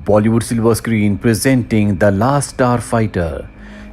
Bollywood silver screen presenting the last star fighter.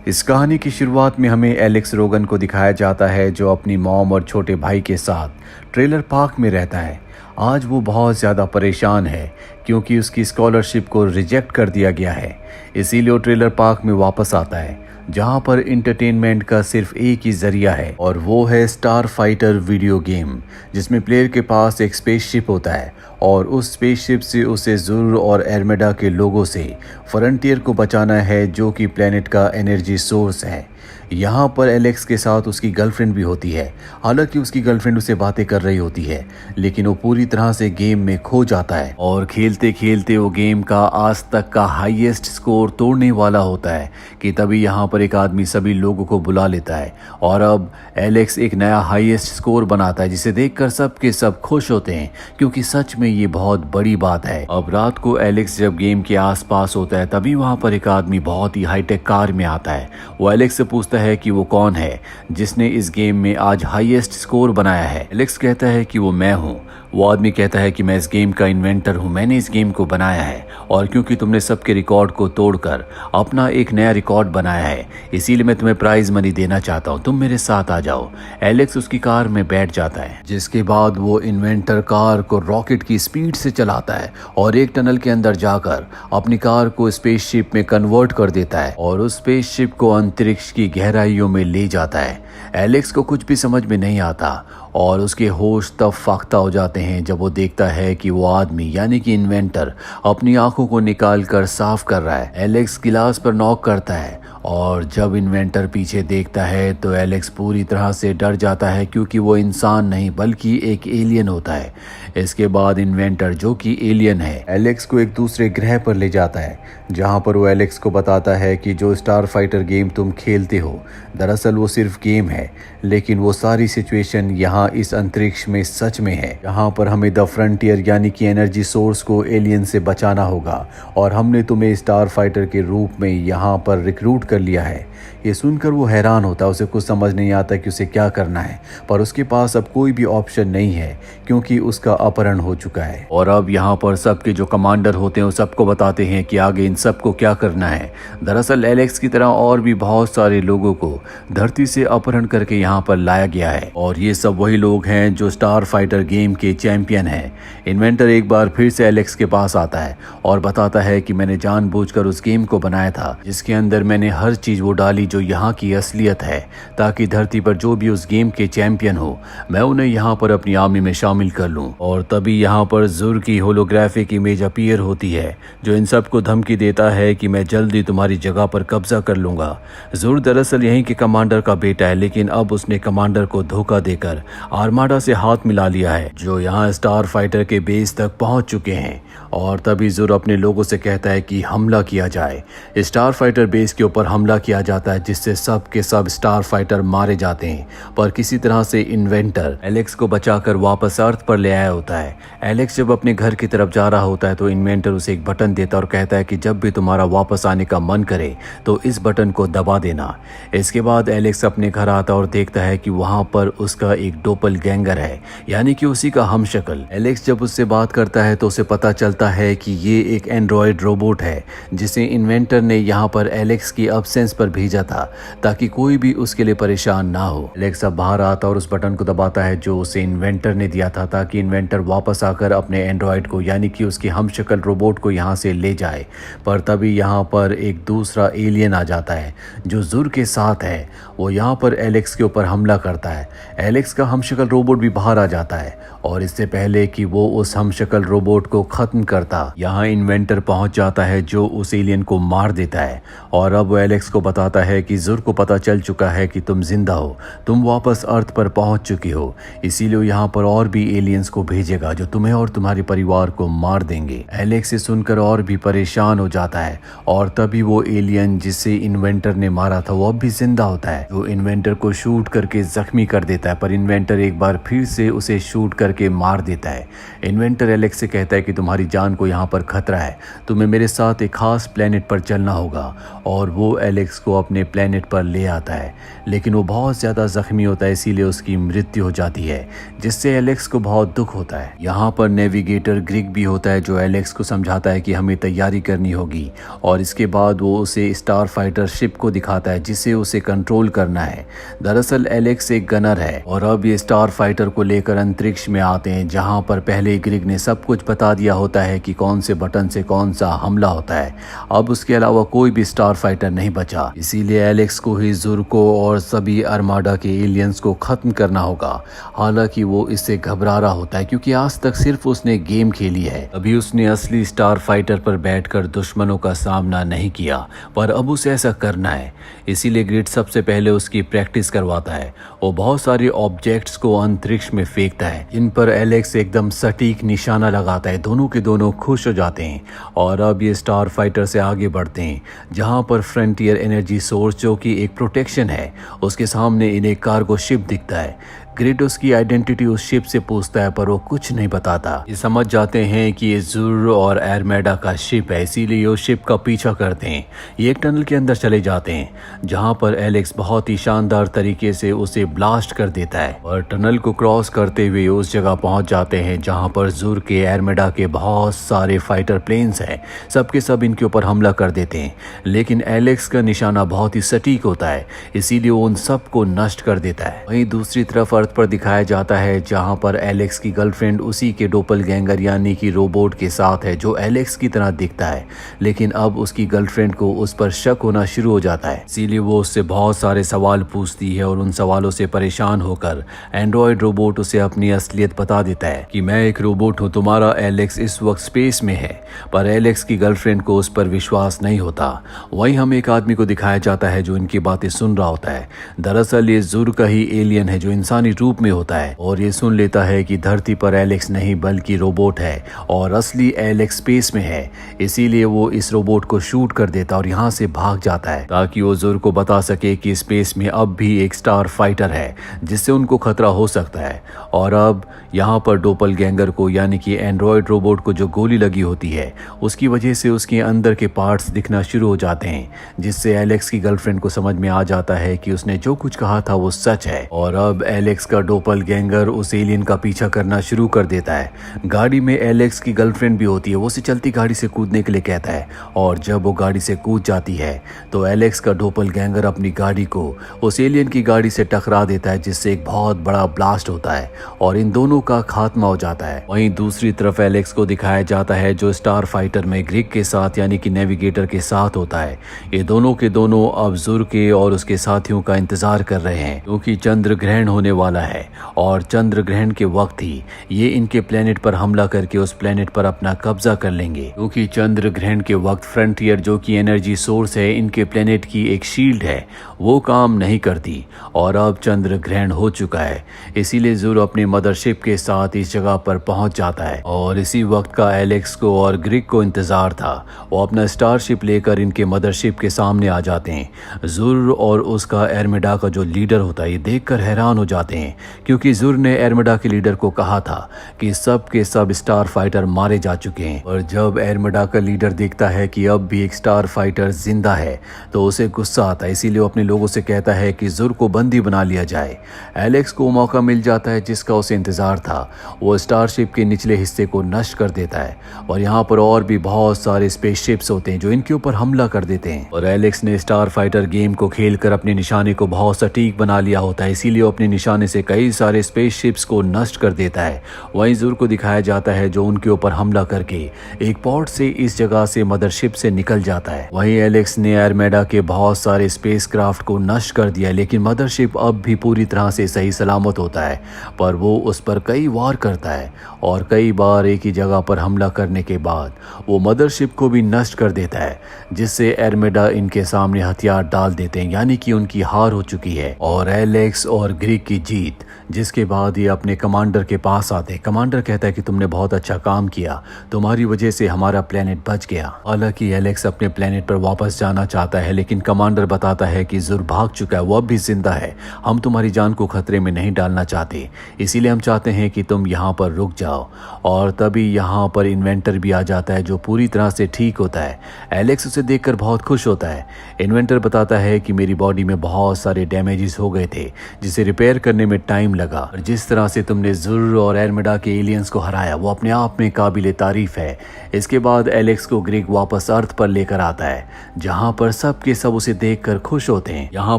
इस कहानी की शुरुआत में हमें एलेक्स रोगन को दिखाया जाता है जो अपनी मॉम और छोटे भाई के साथ ट्रेलर पार्क में रहता है। आज वो बहुत ज़्यादा परेशान है क्योंकि उसकी स्कॉलरशिप को रिजेक्ट कर दिया गया है। इसीलिए वो ट्रेलर पार्क में वापस आता है जहां पर इंटरटेनमेंट का सिर्फ एक ही जरिया है और वो है स्टार फाइटर वीडियो गेम, जिसमें प्लेयर के पास एक स्पेसशिप होता है और उस स्पेसशिप से उसे जुर और एरमेडा के लोगों से फ्रंटियर को बचाना है जो कि प्लेनेट का एनर्जी सोर्स है। यहाँ पर एलेक्स के साथ उसकी गर्लफ्रेंड भी होती है। हालांकि उसकी गर्लफ्रेंड उसे बातें कर रही होती है लेकिन वो पूरी तरह से गेम में खो जाता है और खेलते खेलते वो गेम का आज तक का हाईएस्ट स्कोर तोड़ने वाला होता है कि तभी यहाँ पर एक आदमी सभी लोगों को बुला लेता है और अब एलेक्स एक नया हाईएस्ट स्कोर बनाता है जिसे देखकर सब के सब खुश होते हैं क्योंकि सच में ये बहुत बड़ी बात है। अब रात को एलेक्स जब गेम के आसपास होता है तभी वहाँ पर एक आदमी बहुत ही हाईटेक कार में आता है। वो एलेक्स से पूछता है कि वो कौन है जिसने इस गेम में आज हाईएस्ट स्कोर बनाया है। एलेक्स कहता है कि वो मैं हूँ। वो आदमी कहता है कि मैं इस गेम का इन्वेंटर हूँ, मैंने इस गेम को बनाया है और क्योंकि तुमने सबके रिकॉर्ड को तोड़कर अपना एक नया रिकॉर्ड बनाया है इसीलिए मैं तुम्हें प्राइज मनी देना चाहता हूँ, तुम मेरे साथ आ जाओ। एलेक्स उसकी कार में बैठ जाता है जिसके बाद वो इन्वेंटर कार को रॉकेट की स्पीड से चलाता है और एक टनल के अंदर जाकर अपनी कार को स्पेसशिप में कन्वर्ट कर देता है और उस स्पेसशिप को अंतरिक्ष की गहराइयों में ले जाता है। एलेक्स को कुछ भी समझ में नहीं आता और उसके होश तब फाख्ता हो जाते हैं जब वो देखता है कि वो आदमी यानी कि इन्वेंटर अपनी आंखों को निकाल कर साफ कर रहा है। एलेक्स गिलास पर नॉक करता है और जब इन्वेंटर पीछे देखता है तो एलेक्स पूरी तरह से डर जाता है क्योंकि वो इंसान नहीं बल्कि एक एलियन होता है। इसके बाद इन्वेंटर जो कि एलियन है एलेक्स को एक दूसरे ग्रह पर ले जाता है जहां पर वो एलेक्स को बताता है कि जो स्टार फाइटर गेम तुम खेलते हो दरअसल वो सिर्फ गेम है लेकिन वो सारी सिचुएशन यहाँ इस अंतरिक्ष में सच में है जहाँ पर हमें द फ्रंटियर यानी कि एनर्जी सोर्स को एलियन से बचाना होगा और हमने तुम्हें स्टार फाइटर के रूप में यहाँ पर रिक्रूट कर लिया है। ये सुनकर वो हैरान होता है, उसे कुछ समझ नहीं आता कि उसे क्या करना है पर उसके पास अब कोई भी ऑप्शन नहीं है क्योंकि उसका अपहरण हो चुका है। और अब यहाँ पर सबके जो कमांडर होते हैं वो सबको बताते हैं कि आगे इन सबको क्या करना है। दरअसल एलेक्स की तरह और भी बहुत सारे लोगों को धरती से अपहरण करके यहाँ पर लाया गया है और ये सब वही लोग हैं जो स्टार फाइटर गेम के चैंपियन हैं। इन्वेंटर एक बार फिर से एलेक्स के पास आता है और बताता है कि मैंने जानबूझकर उस गेम को बनाया था जिसके अंदर मैंने हर चीज वो डाली जो यहाँ की असलियत है ताकि धरती पर जो भी उस गेम के चैंपियन हो मैं उन्हें यहाँ पर अपनी आर्मी में शामिल कर लूँ। और तभी यहाँ पर जुर की होलोग्राफिक इमेज अपीयर होती है जो इन सबको धमकी देता है कि मैं जल्दी तुम्हारी जगह पर कब्जा कर लूंगा। जुर दरअसल यहीं के कमांडर का बेटा है लेकिन अब उसने कमांडर को धोखा देकर आर्माडा से हाथ मिला लिया है जो यहाँ स्टार फाइटर के बेस तक पहुंच चुके हैं। और तभी जुर अपने लोगों से कहता है कि हमला किया जाए। स्टार फाइटर बेस के ऊपर हमला किया जाता है जिससे सब के सब स्टार फाइटर मारे जाते हैं पर किसी तरह से इन्वेंटर एलेक्स को बचाकर वापस अर्थ पर ले आया होता है। एलेक्स जब अपने घर की तरफ जा रहा होता है तो इन्वेंटर उसे एक बटन देता है और कहता है कि जब भी तुम्हारा वापस आने का मन करे तो इस बटन को दबा देना। इसके बाद एलेक्स अपने घर आता और देखता है कि वहां पर उसका एक डोपल गैंगर है यानी कि उसी का हमशक्ल। एलेक्स जब उससे बात करता है तो उसे पता चलता है कि ये एक एंड्रॉयड रोबोट है जिसे इन्वेंटर ने यहाँ पर एलेक्स की अब्सेंस पर भेजा था ताकि कोई भी उसके लिए परेशान ना हो। एलेक्स अब बाहर आता और उस बटन को दबाता है जो उसे इन्वेंटर ने दिया था ताकि इन्वेंटर वापस आकर अपने एंड्रॉयड को यानी कि उसके हमशक्ल रोबोट को यहाँ से ले जाए। पर तभी यहाँ पर एक दूसरा एलियन आ जाता है जो जुर के साथ है। वो यहाँ पर एलेक्स के ऊपर हमला करता है। एलेक्स का हमशक्ल रोबोट भी बाहर आ जाता है और इससे पहले कि वो उस हमशक्ल रोबोट को खत्म करता यहाँ इन्वेंटर पहुंच जाता है जो उस एलियन को मार देता है। और अब वो एलेक्स को बताता है कि जुर को पता चल चुका है कि तुम जिंदा हो, तुम वापस अर्थ पर पहुंच चुकी हो, इसीलिए वो यहाँ पर और भी एलियंस को भेजेगा जो तुम्हें और तुम्हारे परिवार को मार देंगे। एलेक्स से सुनकर और भी परेशान हो जाता है और तभी वो एलियन जिसे इन्वेंटर ने मारा था वो अब भी जिंदा होता है जो इन्वेंटर को शूट करके जख्मी कर देता है पर इन्वेंटर एक बार फिर से उसे शूट करके मार देता है। इन्वेंटर एलेक्स से कहता है कि तुम्हारी जान को यहाँ पर खतरा है, तुम्हें मेरे साथ एक खास प्लेनेट पर चलना होगा और वो एलेक्स को अपने प्लेनेट पर ले आता है लेकिन वो बहुत ज़्यादा जख्मी होता है इसीलिए उसकी मृत्यु हो जाती है जिससे एलेक्स को बहुत दुख होता है। होता है। यहाँ पर नेविगेटर ग्रिग भी होता है जो एलेक्स को समझाता है कि हमें तैयारी करनी होगी, और इसके बाद वो उसे स्टार फाइटर शिप को दिखाता है जिसे उसे कंट्रोल करना है। दरअसल एलेक्स एक गनर है और अब ये स्टार फाइटर को लेकर अंतरिक्ष में आते हैं, जहाँ पर पहले ग्रिग ने सब कुछ बता दिया होता है कि कौन से बटन से कौन सा हमला होता है। अब उसके अलावा कोई भी स्टार फाइटर नहीं बचा, इसीलिए एलेक्स को ही जुर को और सभी आर्माडा के एलियंस को खत्म करना होगा। हालांकि वो इससे घबरा रहा होता है क्योंकि आज तक सिर्फ उसने गेम खेली है, अभी उसने असली स्टार फाइटर पर बैठकर दुश्मनों का सामना नहीं किया, पर अब उसे ऐसा करना है। इसीलिए ग्रिड सबसे पहले उसकी प्रैक्टिस करवाता है। वो बहुत सारे ऑब्जेक्ट्स को अंतरिक्ष में फेंकता है, इन पर एलेक्स एकदम सटीक निशाना लगाता है। दोनों के दोनों खुश हो जाते हैं और अब ये स्टार फाइटर से आगे बढ़ते हैं, जहां पर फ्रंटियर एनर्जी सोर्स जो कि एक प्रोटेक्शन है, उसके सामने इन्हें कार्गो शिप दिखता है। ग्रिड उसकी आइडेंटिटी उस शिप से पूछता है पर वो कुछ नहीं बताता। ये समझ जाते हैं कि ये जुर और आर्माडा का शिप है, इसीलिए उस शिप का पीछा करते हैं। ये एक टनल के अंदर चले जाते हैं, जहां पर एलेक्स बहुत ही शानदार तरीके से उसे ब्लास्ट कर देता है और टनल को क्रॉस करते हुए उस जगह पहुंच जाते हैं जहां पर जुर के आर्माडा के बहुत सारे फाइटर प्लेन्स हैं। सबके सब इनके ऊपर हमला कर देते हैं, लेकिन एलेक्स का निशाना बहुत ही सटीक होता है, इसीलिए वो उन सबको नष्ट कर देता है। वहीं दूसरी तरफ अर्थ पर दिखाया जाता है जहां पर एलेक्स की गर्लफ्रेंड उसी के डोपलगैंगर यानी कि रोबोट के साथ है जो एलेक्स की तरह दिखता है, लेकिन अब उसकी गर्लफ्रेंड को उस पर शक होना शुरू हो जाता है। इसीलिए वो उससे बहुत सारे सवाल पूछती है और उन सवालों से परेशान होकर एंड्रॉयड रोबोट उसे अपनी असलियत बता देता है कि मैं एक रोबोट हूँ, तुम्हारा एलेक्स इस वक्त स्पेस में है। पर एलेक्स की गर्लफ्रेंड को उस पर विश्वास नहीं होता। वहीं हमें एक आदमी को दिखाया जाता है जो इनकी बातें सुन रहा होता है। दरअसल ये जुर का ही एलियन है जो इंसानी रूप में होता है और ये सुन लेता है कि धरती पर एलेक्स नहीं बल्कि रोबोट है और असली एलेक्स स्पेस में है। इसीलिए वो इस रोबोट को शूट कर देता और यहाँ से भाग जाता है ताकि वो जुर को बता सके कि स्पेस में अब भी एक स्टार फाइटर है जिससे उनको खतरा हो सकता है। और अब यहाँ पर डोपलगैंगर को यानी कि एंड्रॉयड रोबोट को जो गोली लगी होती है उसकी वजह से उसके अंदर के पार्ट्स दिखना शुरू हो जाते हैं, जिससे एलेक्स की गर्लफ्रेंड को समझ में आ जाता है कि उसने जो कुछ कहा था वो सच है। और अब एलेक्स का डोपलगैंगर उस एलियन का पीछा करना शुरू कर देता है। गाड़ी में एलेक्स की गर्लफ्रेंड भी होती है, वो उसे चलती गाड़ी से कूदने के लिए कहता है और जब वो गाड़ी से कूद जाती है तो एलेक्स का डोपलगैंगर अपनी गाड़ी को उस एलियन की गाड़ी से टकरा देता है, जिससे एक बहुत बड़ा ब्लास्ट होता है और इन दोनों का खात्मा हो जाता है। वहीं दूसरी तरफ एलेक्स को दिखाया जाता है जो स्टार फाइटर में ग्रिग के साथ यानी कि नेविगेटर के साथ होता है। ये दोनों के दोनों अब जुर के और उसके साथियों का इंतजार कर रहे हैं क्योंकि चंद्र ग्रहण होने वाला है और चंद्र ग्रहण के वक्त ही ये इनके प्लेनेट पर हमला करके उस प्लेनेट पर अपना कब्जा कर लेंगे, क्योंकि चंद्र ग्रहण के वक्त फ्रंटियर जो कि एनर्जी सोर्स है इनके प्लेनेट की एक शील्ड है वो काम नहीं करती और अब चंद्र ग्रहण हो चुका है। इसीलिए जुर अपनी मदरशिप के साथ इस जगह पर पहुंच जाता है और इसी वक्त का एलेक्स को और ग्रिग को इंतजार था। वो अपना स्टारशिप लेकर इनके मदरशिप के सामने आ जाते हैं। जुर और उसका आर्माडा का जो लीडर होता है ये देखकर हैरान हो जाते हैं, क्योंकि जुर ने आर्माडा के लीडर को कहा था कि सब के सब स्टार फाइटर मारे जा चुके हैं। और जब आर्माडा का लीडर देखता है कि अब भी एक स्टार फाइटर जिंदा है तो उसे गुस्सा आता है, इसीलिए वो अपने लोगों से कहता है कि जुर को बंदी बना लिया जाए। एलेक्स को मौका मिल जाता है जिसका उसे इंतजार था। वो स्टारशिप के निचले हिस्से को नष्ट कर देता है और यहाँ पर और भी बहुत सारे स्पेसशिप्स होते हैं जो इनके ऊपर हमला कर देते हैं। और एलेक्स ने स्टार फाइटर गेम को खेलकर अपने निशाने को बहुत सटीक बना लिया होता है, इसीलिए वो अपने निशाने से कई सारे स्पेसशिप्स को नष्ट कर देता है। वहीं जुर को दिखाया जाता है जो उनके ऊपर हमला करके एक पोर्ट से इस जगह से मदरशिप से निकल जाता है। वहीं एलेक्स ने आर्माडा के बहुत सारे स्पेसक्राफ्ट को नष्ट कर दिया, लेकिन मदरशिप अब भी पूरी तरह से सही सलामत होता है। पर वो उस पर कई वार करता है और कई बार एक ही जगह पर हमला करने के बाद वो मदरशिप को भी नष्ट कर देता है, जिससे आर्माडा इनके सामने हथियार डाल देते हैं, यानी कि उनकी हार हो चुकी है और एलेक्स और ग्रिग की जीत। जिसके बाद ये अपने कमांडर के पास आते हैं। कमांडर कहता है कि तुमने बहुत अच्छा काम किया, तुम्हारी वजह से हमारा प्लेनेट बच गया। हालांकि एलेक्स अपने प्लेनेट पर वापस जाना चाहता है, लेकिन कमांडर बताता है कि जुर भाग चुका है, वो अब भी जिंदा है। हम तुम्हारी जान को खतरे में नहीं डालना चाहते, इसीलिए हम चाहते हैं कि तुम यहाँ पर रुक जाओ। जाओ। और तभी यहाँ पर इन्वेंटर भी आ जाता है जो पूरी तरह से ठीक होता है। एलेक्स उसे देखकर बहुत खुश होता है। इन्वेंटर बताता है कि मेरी बॉडी में बहुत सारे डैमेजेस हो गए थे जिसे रिपेयर करने में टाइम लगा, और जिस तरह से तुमने जुर्र और एरमिडा के एलियंस को हराया वो अपने आप में काबिले तारीफ है। इसके बाद एलेक्स को ग्रिग वापस अर्थ पर लेकर आता है जहाँ पर सब के सब उसे देखकर खुश होते हैं। यहाँ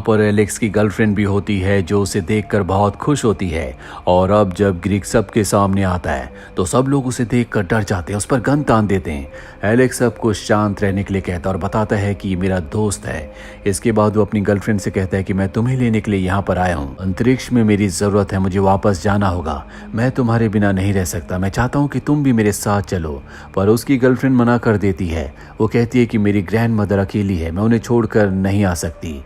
पर एलेक्स की गर्लफ्रेंड भी होती है जो उसे देखकर बहुत खुश होती है। और अब जब ग्रिग सबके सामने आता है तो सब लोग उसे देखकर डर जाते हैं, उस पर गन तान देते हैं। एलेक्स सबको शांत रहने के लिए कहता है और बताता है कि ये मेरा दोस्त है। इसके बाद वो अपनी गर्लफ्रेंड से कहता है कि मैं तुम्हें लेने के लिए यहाँ पर आया हूँ, अंतरिक्ष में मेरी जरूरत है, मुझे वापस जाना होगा, मैं तुम्हारे बिना नहीं रह सकता, मैं चाहता हूँ कि तुम भी मेरे साथ चलो। पर उसकी गर्लफ्रेंड मना कर देती है। वो कहती है कि मेरी ग्रैंड मदर अकेली है, मैं उन्हें छोड़कर नहीं आ सकती।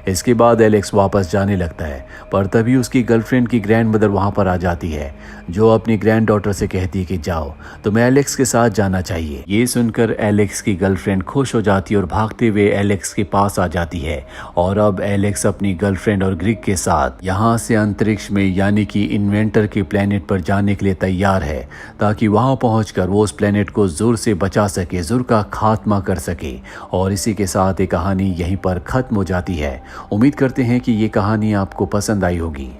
इसके बाद एलेक्स वापस जाने लगता है, पर तभी उसकी गर्लफ्रेंड की ग्रैंड मदर वहाँ पर आ जाती है जो अपनी ग्रैंड डॉटर से कहती है कि जाओ, तुम्हें एलेक्स के साथ जाना चाहिए। ये सुनकर एलेक्स की गर्लफ्रेंड खुश हो जाती है और भागते हुए एलेक्स के पास आ जाती है। और अब एलेक्स अपनी गर्लफ्रेंड और ग्रिग के साथ यहाँ से अंतरिक्ष में यानी कि इन्वेंटर के प्लेनेट पर जाने के लिए तैयार है ताकि वहाँ पहुँचकर वो उस प्लेनेट को जुर से बचा सके, जुर का खात्मा कर सके। और इसी के साथ ये कहानी यहीं पर खत्म हो जाती है। उम्मीद करते हैं कि ये कहानी आपको पसंद आई होगी।